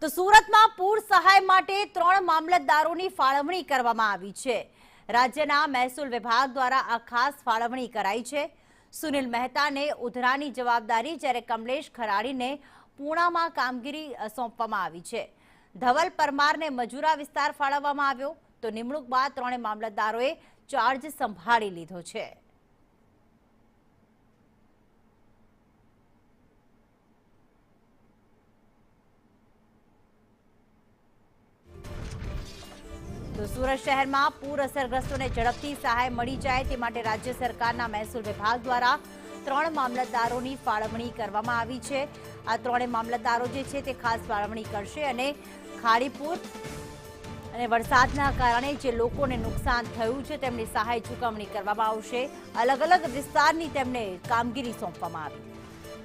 તો સુરતમાં પૂર સહાય માટે 3 મામલતદારોની ફાળવણી કરવામાં આવી છે। રાજ્યના મહેસૂલ વિભાગ દ્વારા આ ખાસ ફાળવણી કરાઈ છે। સુનિલ મહેતાને ઉધરાની જવાબદારી જ્યારે કમલેશ ખરાડીને પૂણામાં કામગીરી સોંપવામાં આવી છે। ધવલ પરમારને મજૂરા વિસ્તાર ફાળવવામાં આવ્યો તો નિમણૂક બાદ 3 મામલતદારોએ ચાર્જ સંભાળી લીધો છે। તો સુરત શહેરમાં પૂર અસરગ્રસ્તોને ઝડપથી સહાય મળી જાય તે માટે રાજ્ય સરકારના મહેસૂલ વિભાગ દ્વારા 3 મામલતદારોની ફાળવણી કરવામાં આવી છે। આ 3 મામલતદારો જે છે તે ખાસ ફાળવણી કરશે અને ખાડીપુર અને વરસાદના કારણે જે લોકોને નુકસાન થયું છે તેમની સહાય ચૂકવણી કરવામાં આવશે। અલગ અલગ વિસ્તારની તેમને કામગીરી સોંપવામાં આવી।